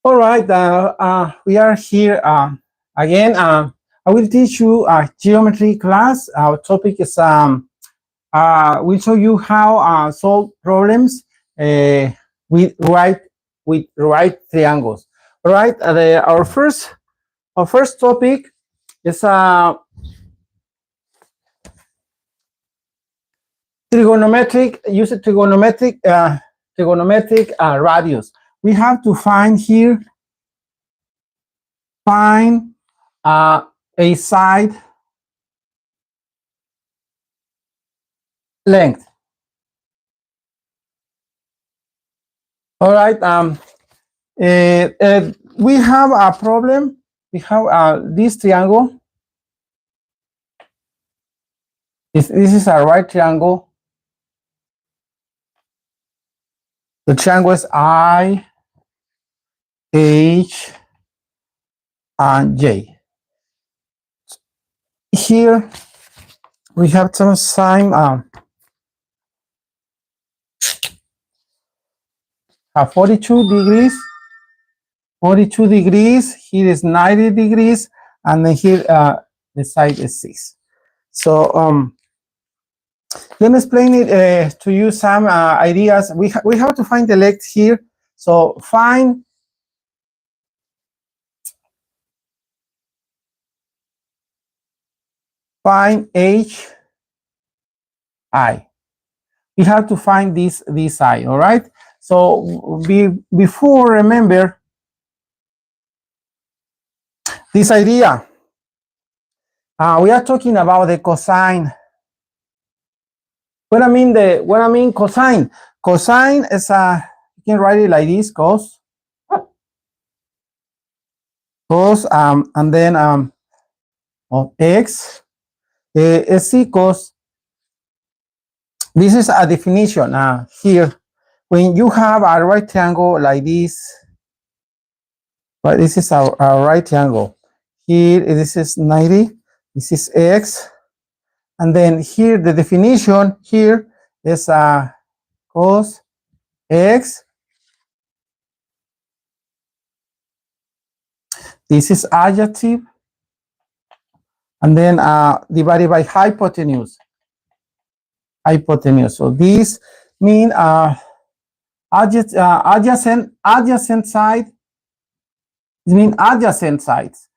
All right, we are here again. I will teach you a geometry class. Our topic is we'll show you how solve problems with right triangles. All right, our first topic is trigonometric. Use a trigonometric radius. We have to find a side length. All right. We have a problem. We have this triangle. This is a right triangle. The triangle is I, H, and J. Here we have some sine 42 degrees. 42 degrees. Here is 90 degrees, and then here the side is 6. So let me explain it to you some ideas. We have to find the length here. So find H I. We have to find this side. All right. So before, remember this idea. We are talking about the cosine. What I mean cosine. Cosine is you can write it like this: cos, and then of x is equals. This is a definition here. When you have a right triangle like this, but this is a right triangle. Here, this is 90. This is x. And then here, the definition here is cos x. This is adjective. And then divided by hypotenuse. Hypotenuse. So this means adjacent side. It means adjacent sides,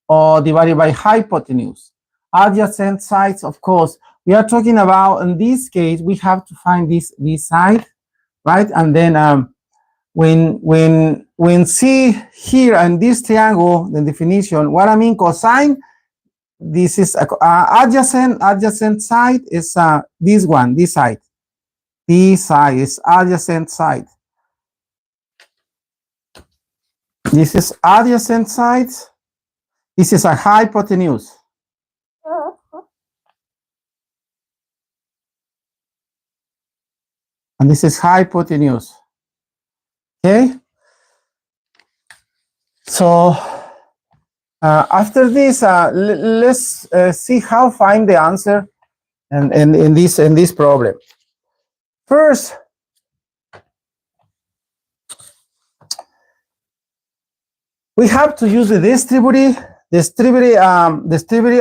or divided by hypotenuse. Adjacent sides, of course, we are talking about, in this case, we have to find this side, right? And then when see here in this triangle, the definition, what I mean cosine, this is adjacent side is this one, this side. This side is adjacent side. This is adjacent sides. This is a hypotenuse. And this is hypotenuse. Okay? So after this, let's see how find the answer in this problem. First, we have to use the distributive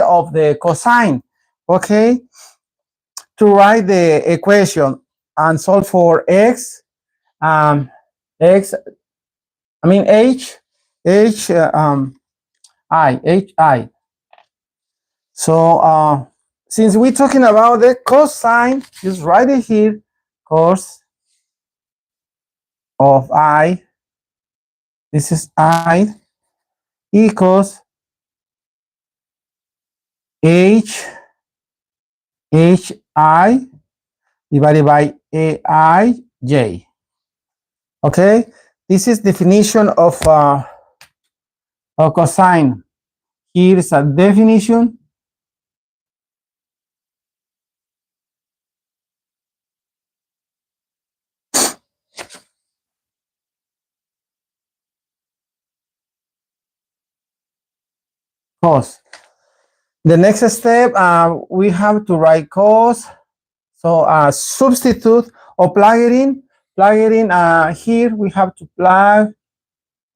of the cosine, okay, to write the equation and solve for H. So since we're talking about the cosine, just write it here, cos of I. This is I equals HI divided by AIJ. Okay, this is definition of cosine. Here is a definition. Cos. The next step, we have to write cos. So substitute or plug it in. Plug it in here. We have to plug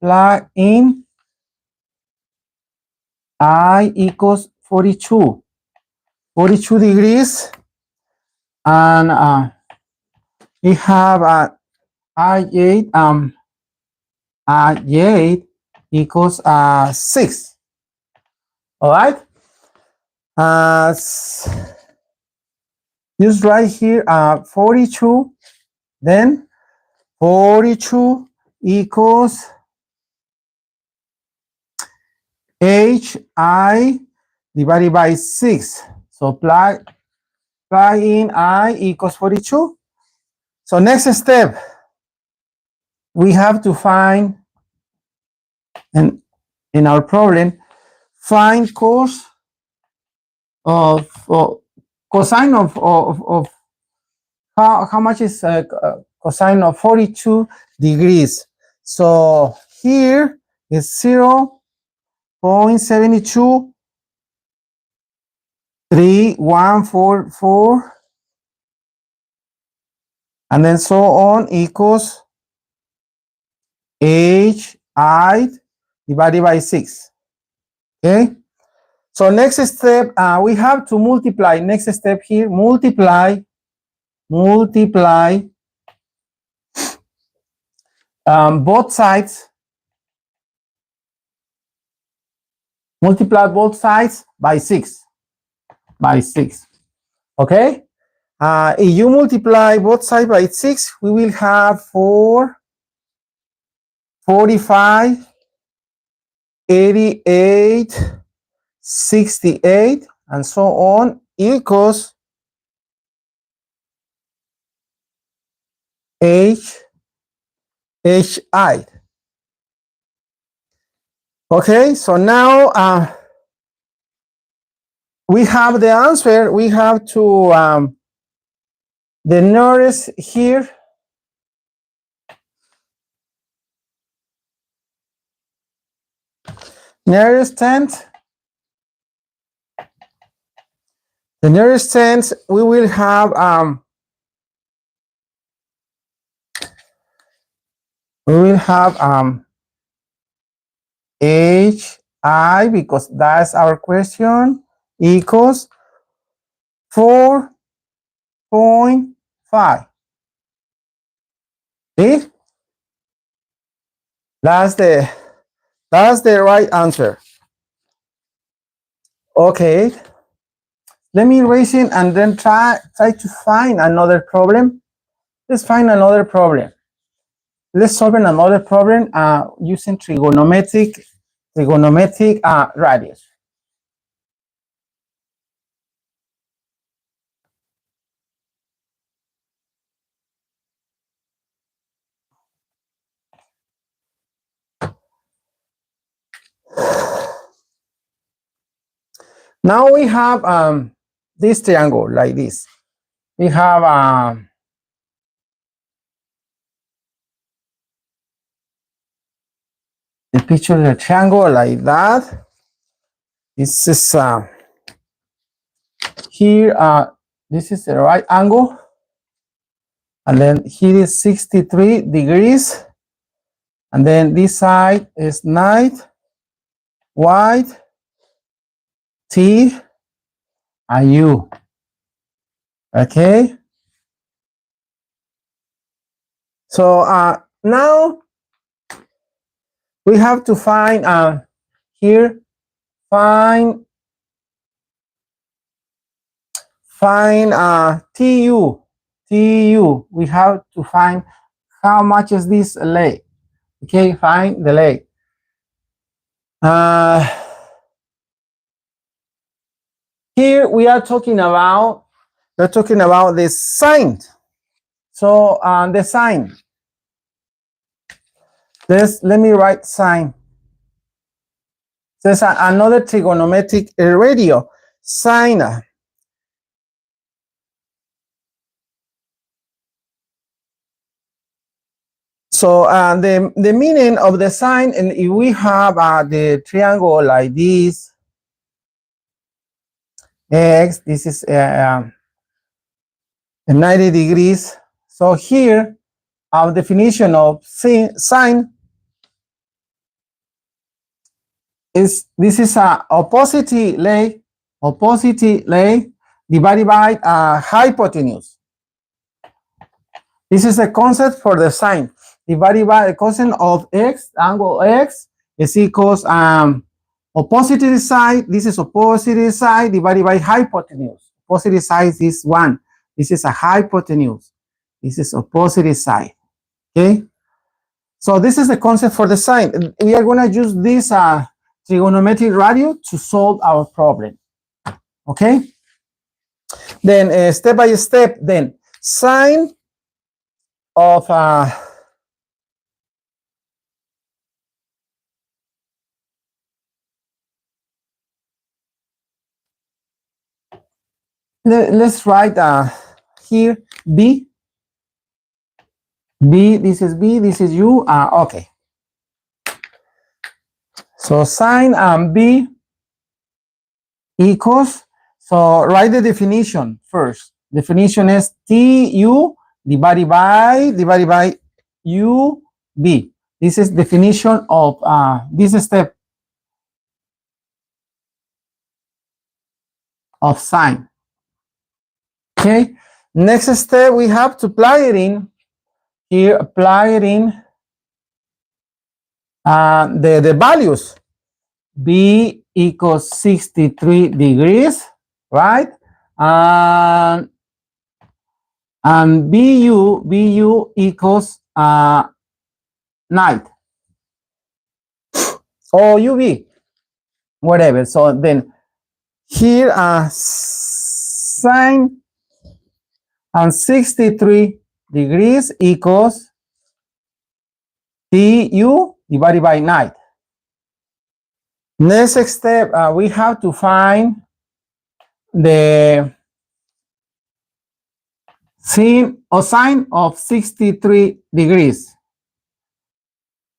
plug in I equals 42. 42 degrees, and we have I8 I8 equals 6. All right. Just right here 42. Then 42 equals HI divided by 6. So plug in I equals 42. So next step, we have to find, and in our problem, find cosine of how much is cosine of 42 degrees. So here is 0.723144, and then so on, equals HI divided by 6. Okay. So next step, we have to multiply. Next step here, multiply both sides. Multiply both sides by 6. Okay. If you multiply both sides by 6, we will have 45, 88, 68, and so on, equals HI. Okay, so now we have the answer. We have to the nearest here. Nearest tenth. The nearest tenth, we will have HI, because that's our question, equals 4.5. See? That's the right answer. Okay. Let me erase it and then try to find another problem. Let's find another problem. Let's solve another problem using trigonometric radius. Now we have this triangle like this. We have the picture of the triangle like that. This is here. This is the right angle, and then here is 63 degrees, and then this side is night, white, T, and U. Okay. So now we have to find here, find TU. We have to find how much is this leg. Okay, find the leg. Here we are talking about the sine. So the sine. Let me write sine. There's another trigonometric radio, sine. So the meaning of the sine, and if we have the triangle like this, x, this is 90 degrees. So here, our definition of sine this is a opposite leg divided by hypotenuse. This is the concept for the sine. Divided by the cosine of x, angle x, is equals opposite side. This is opposite side divided by hypotenuse. Opposite side is 1. This is a hypotenuse. This is opposite side. Okay. So this is the concept for the sine. We are going to use this trigonometric radio to solve our problem. Okay. Then step by step, then sine of let's write here b. This is b, this is u. Okay. So sine b equals, so write the definition first. Definition is tu divided by ub. This is definition of this step of sine. Okay. Next step, we have to apply it in here. Apply it in the values. B equals 63 degrees, right? And BU equals night or UV, whatever. So then here sine and 63 degrees equals TU divided by night. Next step, we have to find the sine or sine of 63 degrees.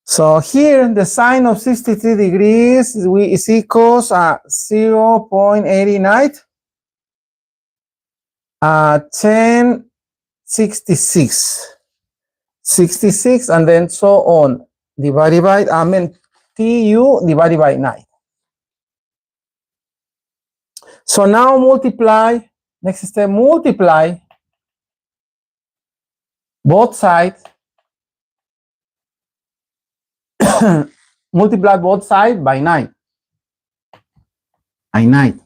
So here the sine of 63 degrees is equals 0.89 1066 and then so on divided by TU divided by 9. So now multiply, next step, multiply both sides. Multiply both sides by 9. By 9.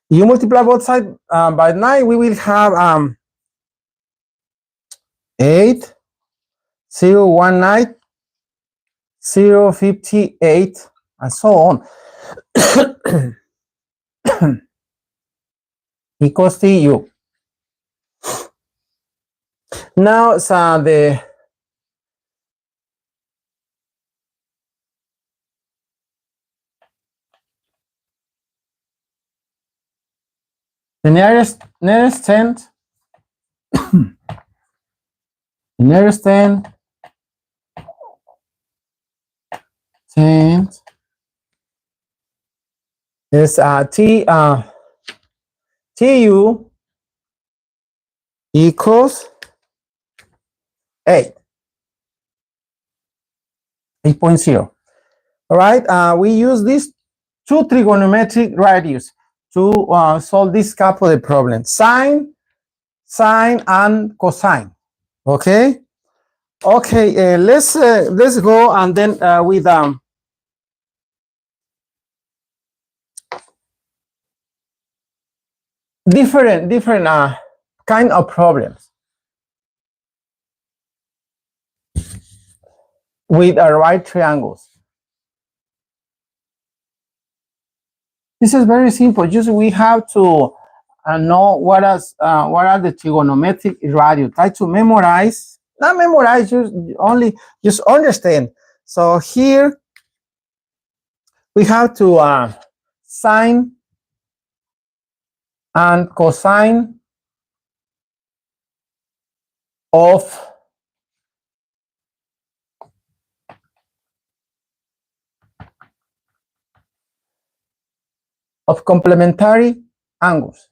You multiply both sides by 9, we will have 8, 019, 058, and so on. Equals TU. Now, so the nearest 10th, nearest 10th is TU equals 8. 8.0. All right, we use these two trigonometric radius to solve this couple of problems: sine and cosine. Okay. Okay. Let's go and then with different kind of problems with right triangles. This is very simple. Just we have to know what are the trigonometric radius. Try to memorize, not memorize, just understand. So here we have to sine and cosine of complementary angles.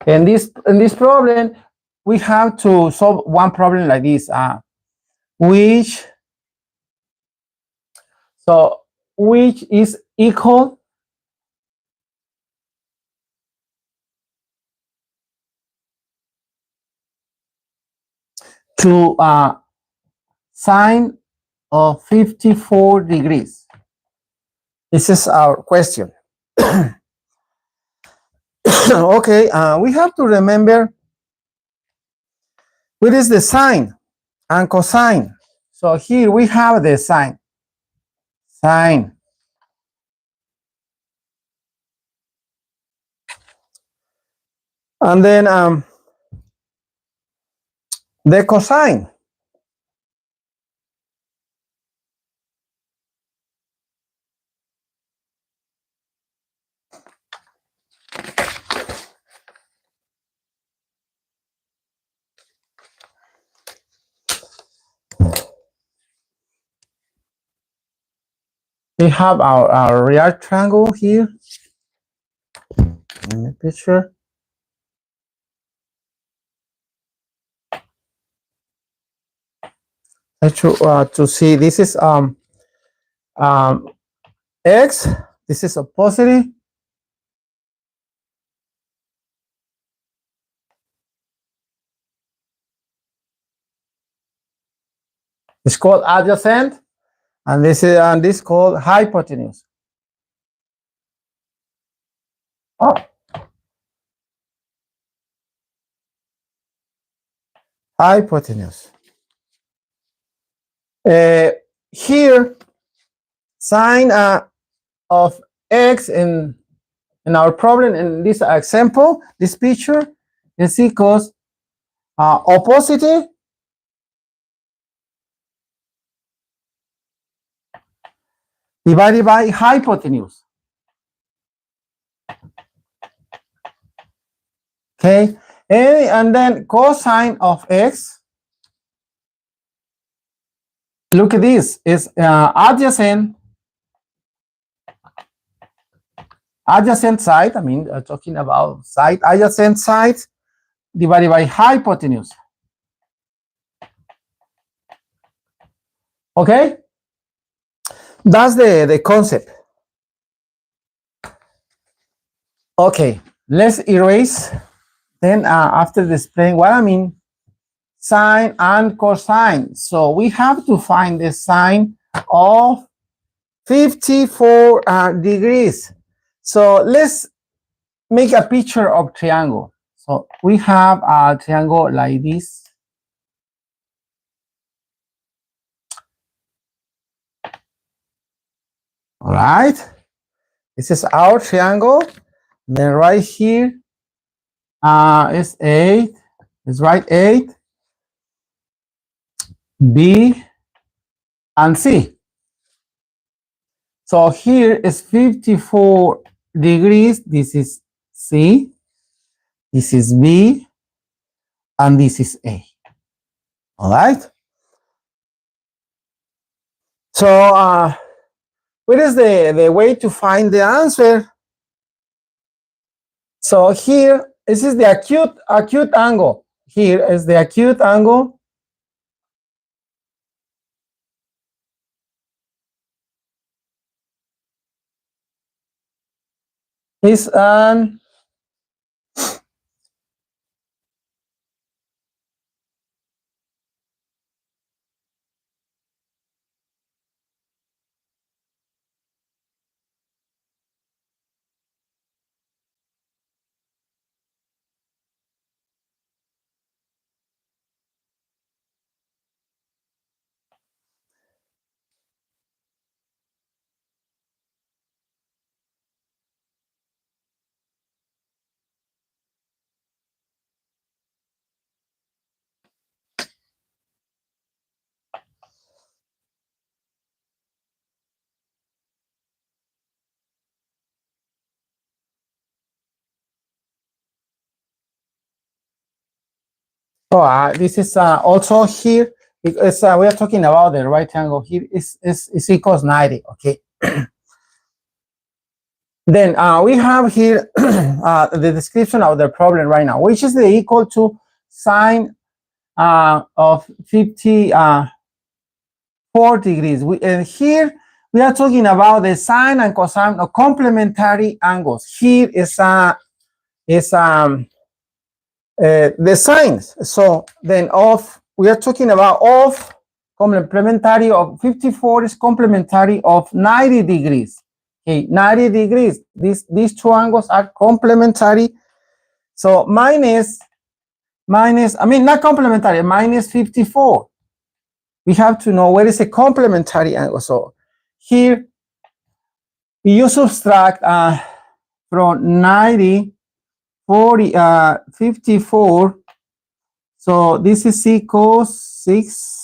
In this problem, we have to solve one problem like this, which So which is equal to sine of 54 degrees. This is our question. Okay, we have to remember what is the sine and cosine. So here we have the sine. Sine. And then the cosine. We have our real triangle here in the picture. To see, this is x, this is opposite. It's called adjacent, and this called hypotenuse. Oh. Hypotenuse. Here, sine of x in our problem, in this example, this picture, is equals opposite divided by hypotenuse. Okay, and then cosine of x. Look at this, is adjacent side, I mean, talking about side, adjacent side divided by hypotenuse. Okay? That's the concept. Okay, let's erase. Then after displaying what I mean, sine and cosine. So we have to find the sine of 54 degrees. So let's make a picture of triangle. So we have a triangle like this. All right. This is our triangle. Then right here is 8. Let's write 8. B and C. So here is 54 degrees. This is C. This is B. And this is A. All right. So what is the way to find the answer? So here, this is the acute angle. Here is the acute angle. Is an this is also here, because we are talking about the right angle here is equals 90, okay? Then we have here the description of the problem right now, which is the equal to sine of 54 degrees. Here we are talking about the sine and cosine of complementary angles. Here is the sines. So then we are talking about of complementary of 54 is complementary of 90 degrees. Okay, 90 degrees. These two angles are complementary. So minus, I mean, not complementary, minus 54. We have to know where is a complementary angle. So here, you subtract from 90, 40, 54. So this is equals 6.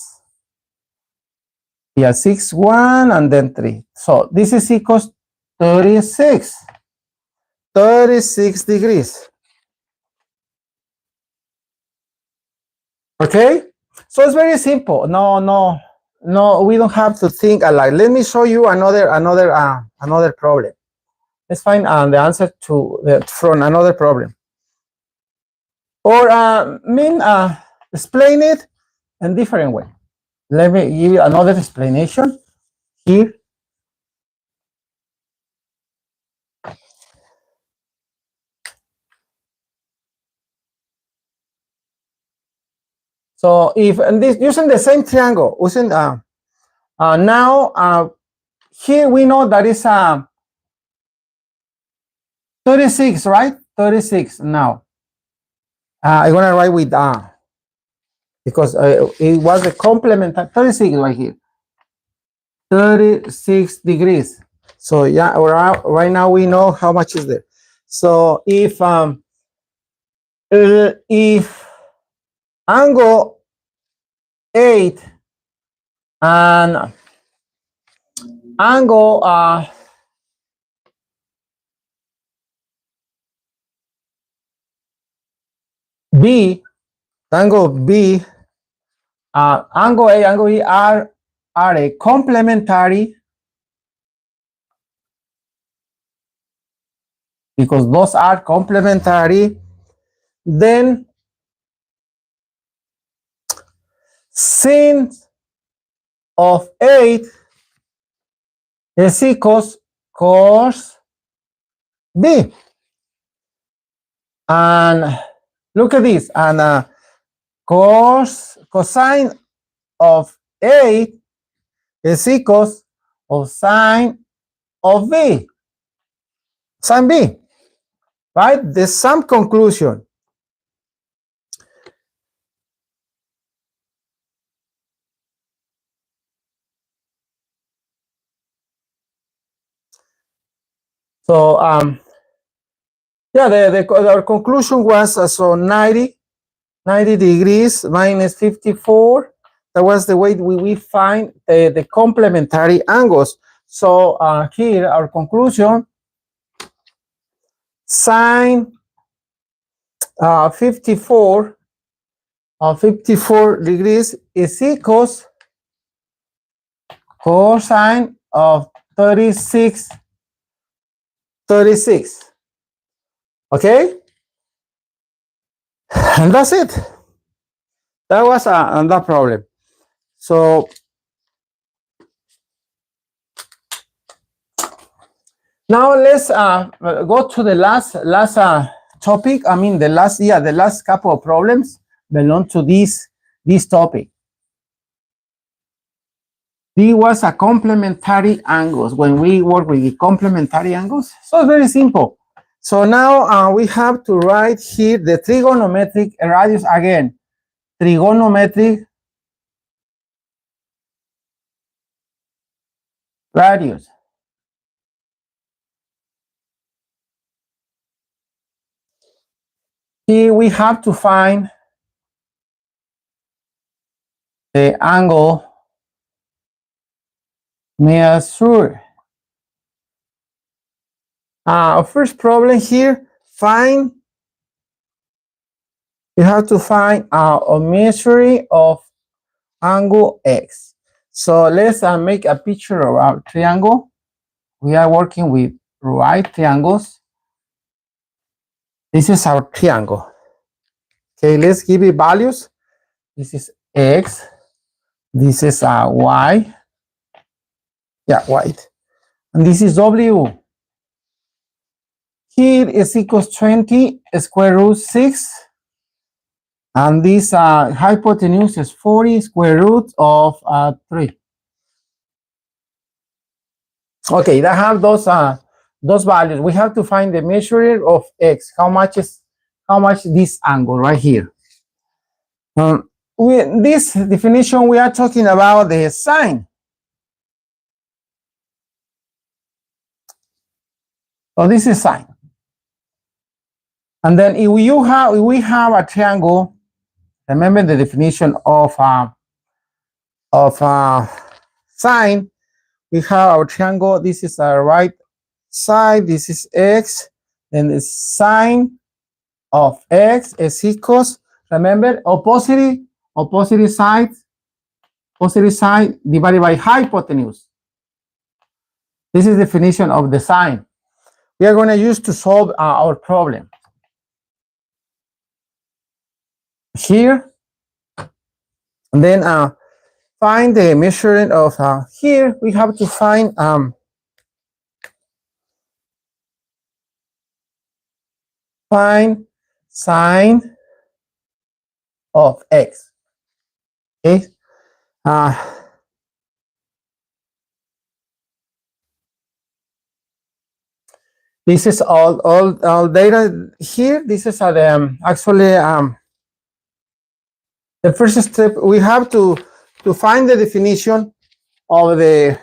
Yeah, 6, 1, and then 3. So this is equals 36. 36 degrees. Okay? So it's very simple. No, we don't have to think alike. Let me show you another problem. Let's find the answer to from another problem. Or explain it in different way. Let me give you another explanation here. So if using the same triangle, using now here we know that is 36, right? 36 now. I'm gonna write with because it was a complement. 36 right here. 36 degrees. So yeah, right now we know how much is there. So if angle 8 and angle B, angle B, angle A, angle B are a complementary, because those are complementary, then sine of 8 is equals cos B. And look at this, and cosine of 8 is equals of sine of B. Sine B, right? The sum conclusion. So yeah, our conclusion was so 90 degrees minus 54. That was the way we find the complementary angles. So here our conclusion: sine 54 degrees is equals cosine of 36. Okay, and that's it. That was that problem. So now let's go to the last topic. I mean the last couple of problems belong to this topic. This was a complementary angles when we work with the complementary angles. So it's very simple. So now we have to write here the trigonometric radius again. Trigonometric radius. Here we have to find the angle measure. First problem here, you have to find a measure of angle X. So let's make a picture of our triangle. We are working with right triangles. This is our triangle. Okay, let's give it values. This is X. This is Y. Yeah, white. And this is W. Here is equals 20 square root 6. And this hypotenuse is 40 square root of 3. Okay, that have those values. We have to find the measure of x. How much this angle right here? This definition, we are talking about the sine. So this is sine. And then if we have a triangle, remember the definition of sine. We have our triangle. This is our right side. This is x. Then the sine of x is equals. Remember, opposite side divided by hypotenuse. This is the definition of the sine. We are going to use to solve our problem. Here, and then find the measurement of here. We have to find sine of x. Okay. This is all data here. This is actually the first step. We have to find the definition of the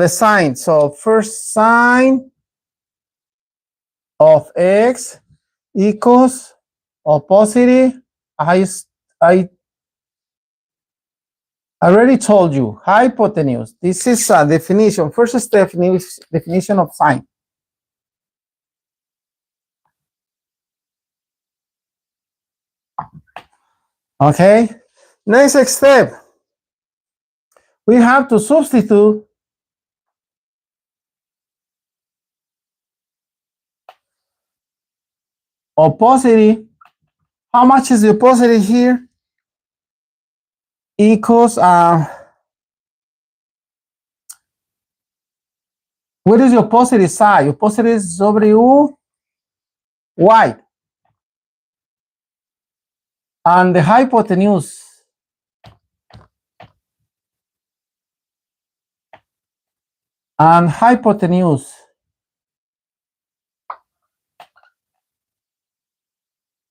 sine. So first, sine of x equals opposite. I already told you, hypotenuse. This is a definition. First step, definition of sine. Okay. Next step, we have to substitute opposite. How much is the opposite here? Equals what is the opposite side? Opposite is W y. And the hypotenuse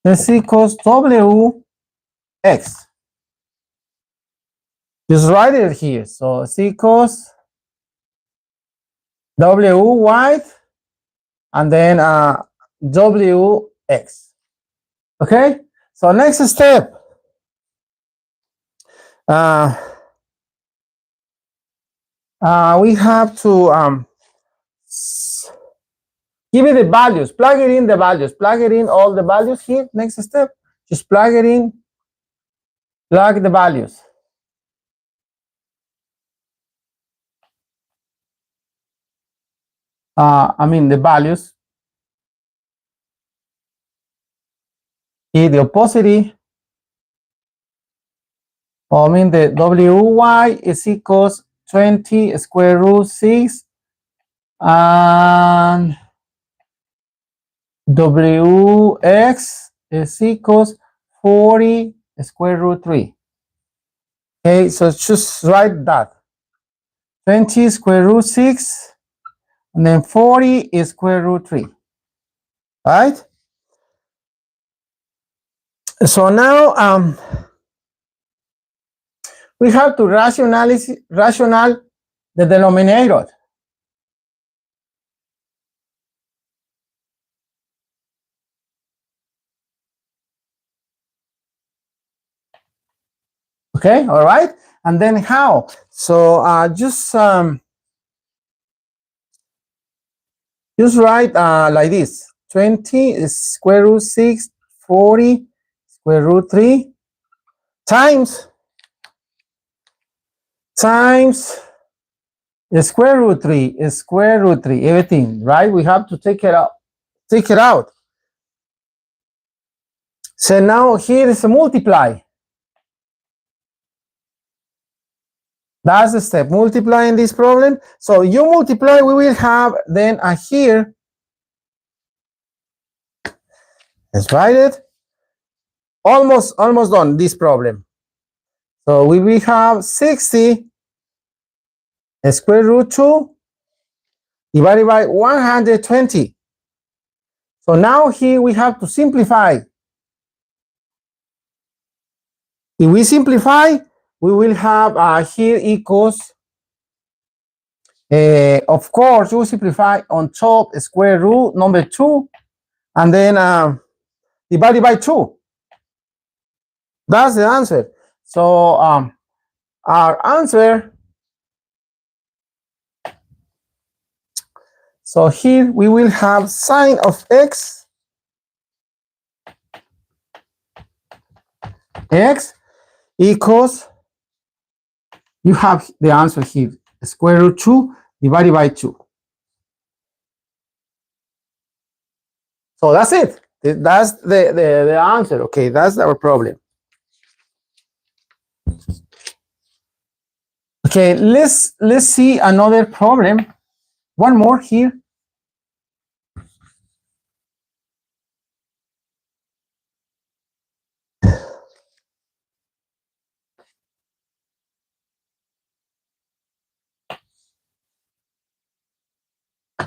this equals W x. Just write it here. So it's equals W y and then W x. Okay. So next step. We have to give it the values, plug it in the values, plug it in all the values here. Next step, just plug it in, plug the values. The values. Here the opposite. The WY is equals 20 square root 6 and WX is equals 40 square root 3. Okay, so just write that. 20 square root 6 and then 40 is square root 3. Right? So now we have to rational the denominator. Okay, all right. And then how? So just write like this. 20 is square root 6, 40 square root 3 times the square root 3 is square root 3, everything, right? We have to take it out. So now here is a multiply. That's the step, multiplying this problem. So you multiply, we will have then here, let's write it, almost done this problem. So we will have 60 square root 2 divided by 120. So now here we have to simplify. If we simplify, we will have here equals, of course, you simplify on top square root number 2, and then divided by 2. That's the answer. So our answer, so here we will have sine of x equals, you have the answer here, square root 2 divided by 2. So that's it. That's the answer. Okay, that's our problem. Okay, let's see another problem. One more here.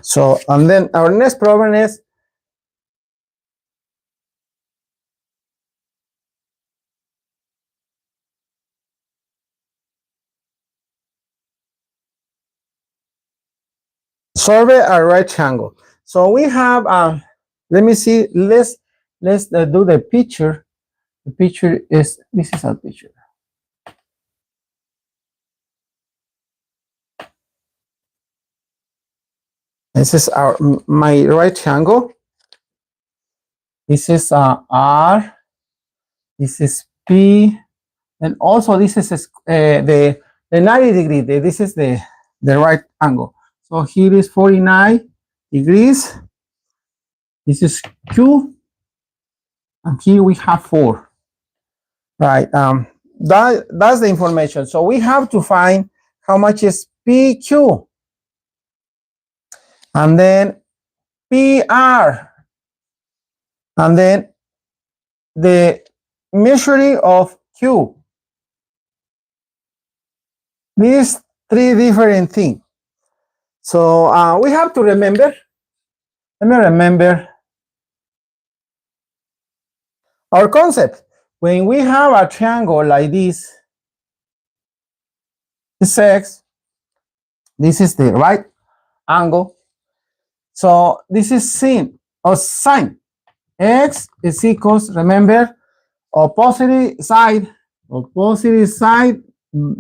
So, and then our next problem is solve a right triangle. So we have, let me see, let's do the picture. The picture is, this is our picture. This is my right triangle. This is R. This is P, and also this is the 90 degree. This is the right angle. So here is 49 degrees. This is Q, and here we have 4. Right. That's the information. So we have to find how much is PQ, and then PR, and then the measuring of Q. These 3 different things. So we have to remember. Let me remember our concept. When we have a triangle like this is X, this is the right angle. So this is sin or sine. X is equals, remember, opposite side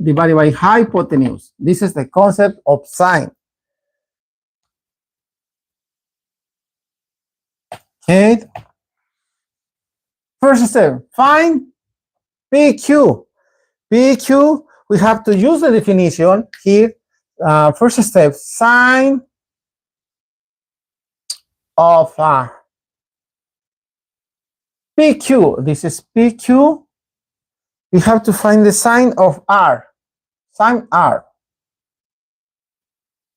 divided by hypotenuse. This is the concept of sine. Okay. First step, find PQ. PQ, we have to use the definition here. First step, sine of PQ. This is PQ. We have to find the sine of R. Sine R.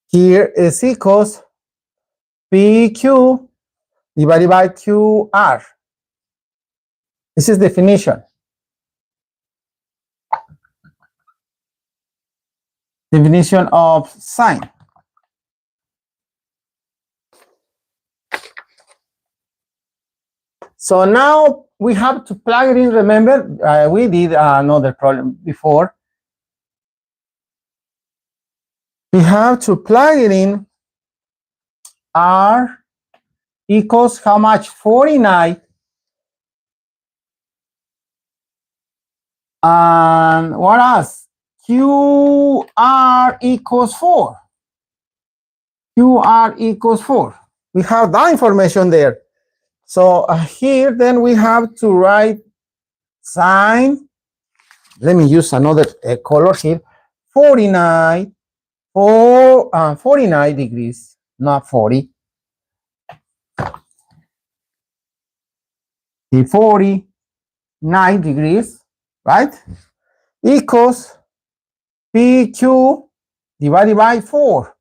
Here is equals PQ divided by QR. This is definition. Definition of sine. So now we have to plug it in. Remember, we did another problem before. We have to plug it in. R equals how much? 49. And what else? QR equals 4. QR equals 4. We have that information there. So here then we have to write sine. Let me use another color here. 49 degrees, not 40. 49 degrees, right? Equals PQ divided by 4.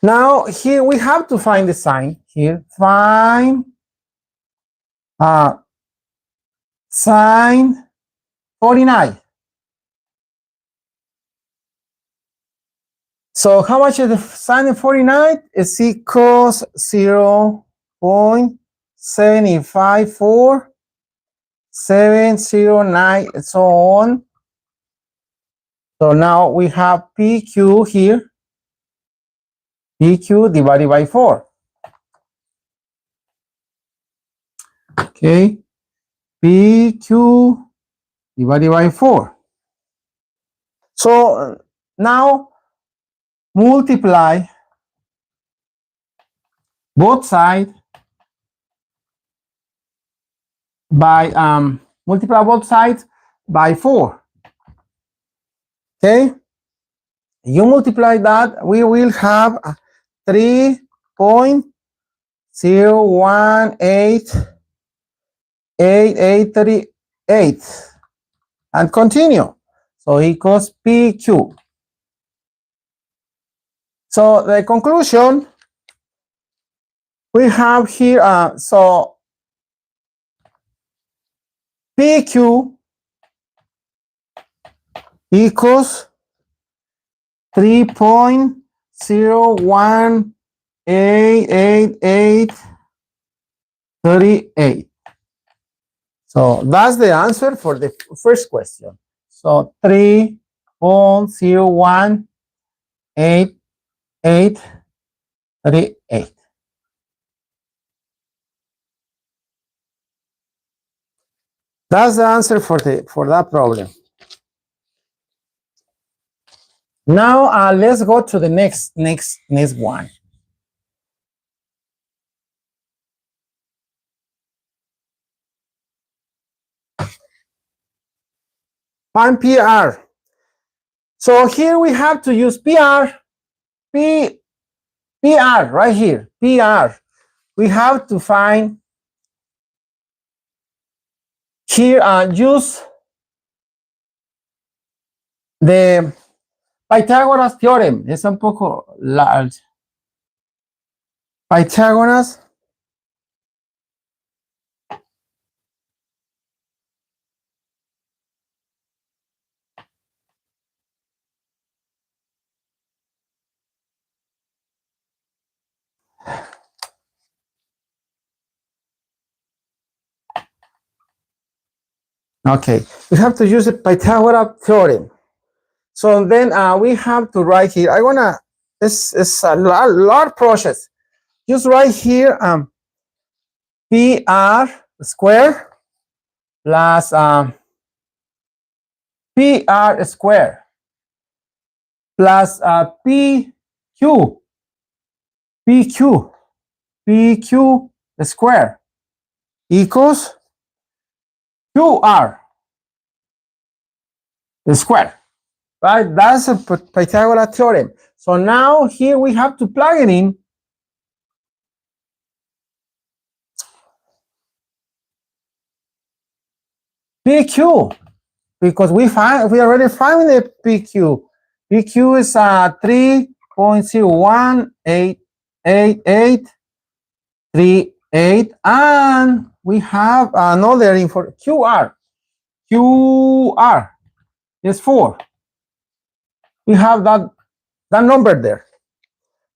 Now here we have to find the sine. Here, find sine 49. So how much is the sine of 49? It's equals 0.754709 and so on. So now we have PQ here. PQ divided by 4. Okay. PQ divided by 4. So now multiply both sides by 4. Okay, you multiply that, we will have 3.018838 and continue. So equals PQ. So the conclusion we have here, so PQ equals 3.018838. So that's the answer for the first question. So 3.018838. That's the answer for that problem. Now let's go to the next one. Find PR. So here we have to use PR right here. PR. We have to find here, use the Pythagoras theorem. Es un poco large. Pythagoras. Okay, we have to use the Pythagoras theorem. So then we have to write here. It's a large process. Just write here PR square plus PR square plus PQ square equals QR square. Right? That's a Pythagoras theorem. So now here we have to plug it in. PQ, because we already found the PQ. PQ is 3.018838, and we have another info QR. QR is 4. We have that number there.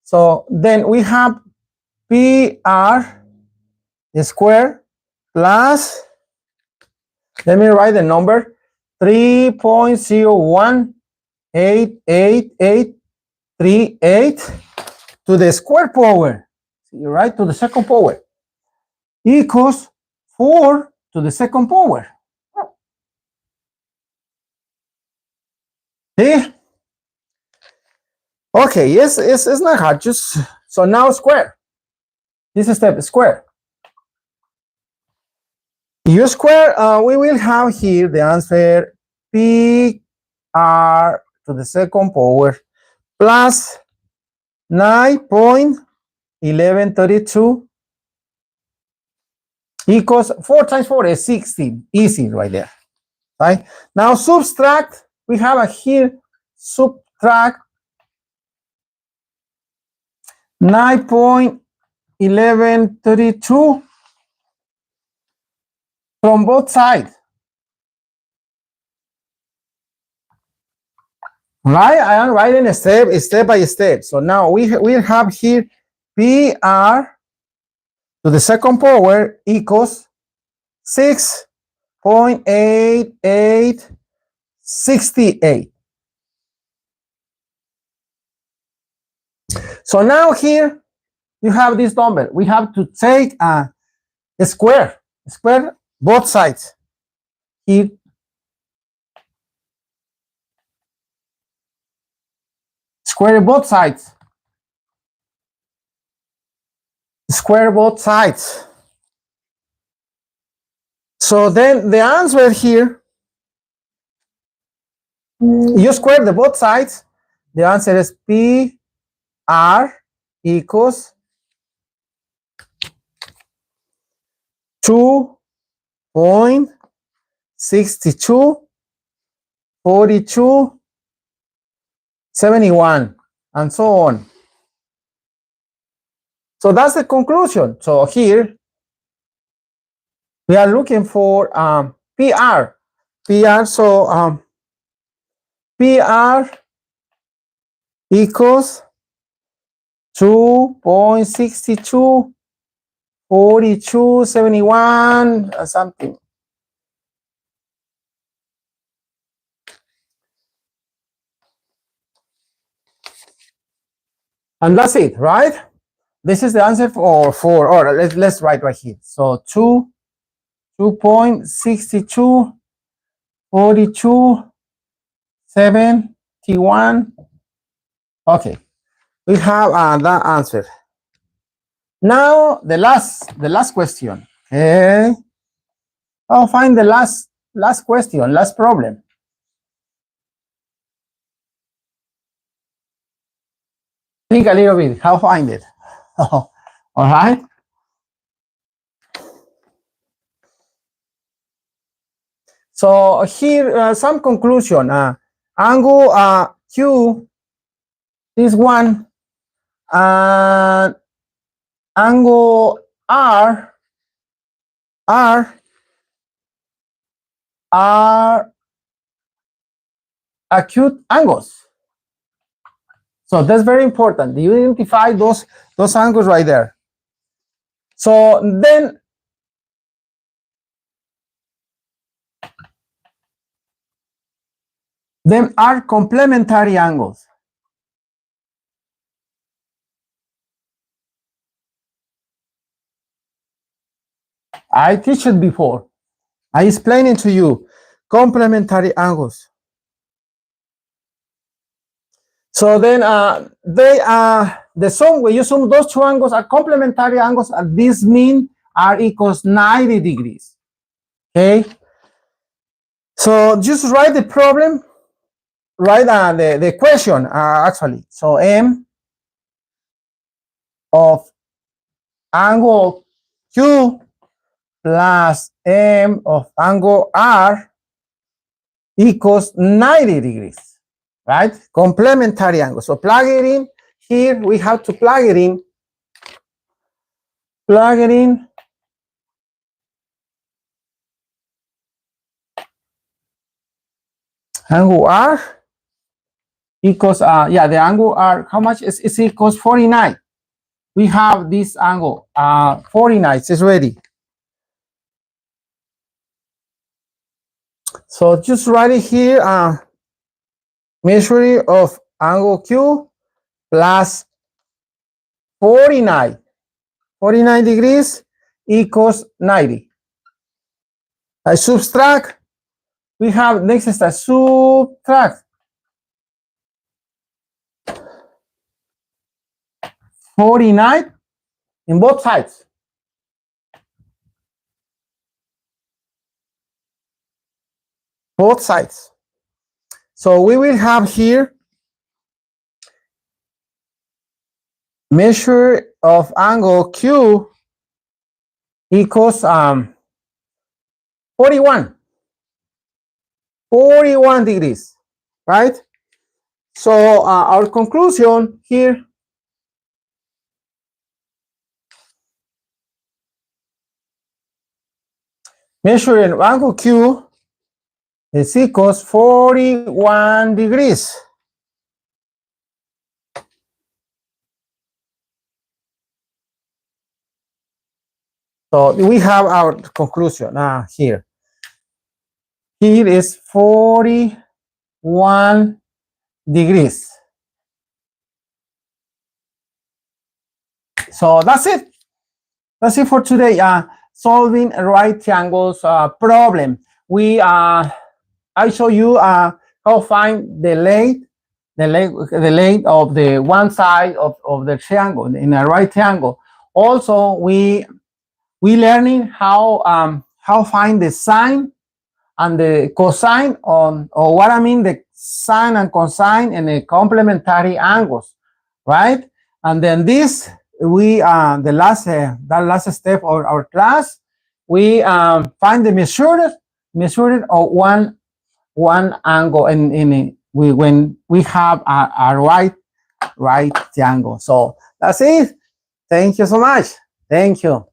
So then we have PR square plus, let me write the number, 3.018838 to the square power, right, to the second power, equals 4 to the second power. See? Okay, yes, it's not hard. Just so now square. This step is square. You square, we will have here the answer PR to the second power plus 9.1132 equals 4 times 4 is 16. Easy right there. right? Now subtract, we have here, subtract 9.1132 from both sides. Right, I am writing step by step. So now we have here PR to the second power equals 6.8868. So now here you have this number. We have to take a square both sides. Here, square both sides. Square both sides. So then the answer here, you square the both sides. The answer is PR equals 2.624271 and so on. So that's the conclusion. So here we are looking for PR. So PR equals 2.624271 something. And that's it, right? This is the answer or let's write right here. So 2.624271. Okay, we have that answer. Now the last question. Okay. I'll find the last question, last problem. Think a little bit. How find it? All right. So here some conclusion. Angle Q is 1, and angle R are acute angles. So that's very important. You identify those angles right there. So then are complementary angles. I teach it before. I explained it to you. Complementary angles. So then they are the sum, when you sum those two angles are complementary angles, and this mean R equals 90 degrees. Okay. So just write the problem, write the question actually. So M of angle Q plus M of angle R equals 90 degrees, right? Complementary angle. So plug it in. Here we have to plug it in. Plug it in. Angle R equals, yeah, the angle R, how much is it? Equals 49. We have this angle, 49, it's ready. So just write it here, measure of angle Q plus 49. 49 degrees equals 90. I subtract. We have next is a subtract 49 in both sides. Both sides. So we will have here measure of angle Q equals 41. 41 degrees, right? So our conclusion here, measuring angle Q is equals 41 degrees. So we have our conclusion here. Here is 41 degrees. So that's it. That's it for today. Solving right triangles problem. I show you how find the length of the one side of the triangle in a right triangle. Also, we learning how find the sine and the cosine on, or what I mean, the sine and cosine and the complementary angles, right? And then this, we that last step of our class, we find the measured of one angle when we have a right triangle. So that's it. Thank you so much. Thank you.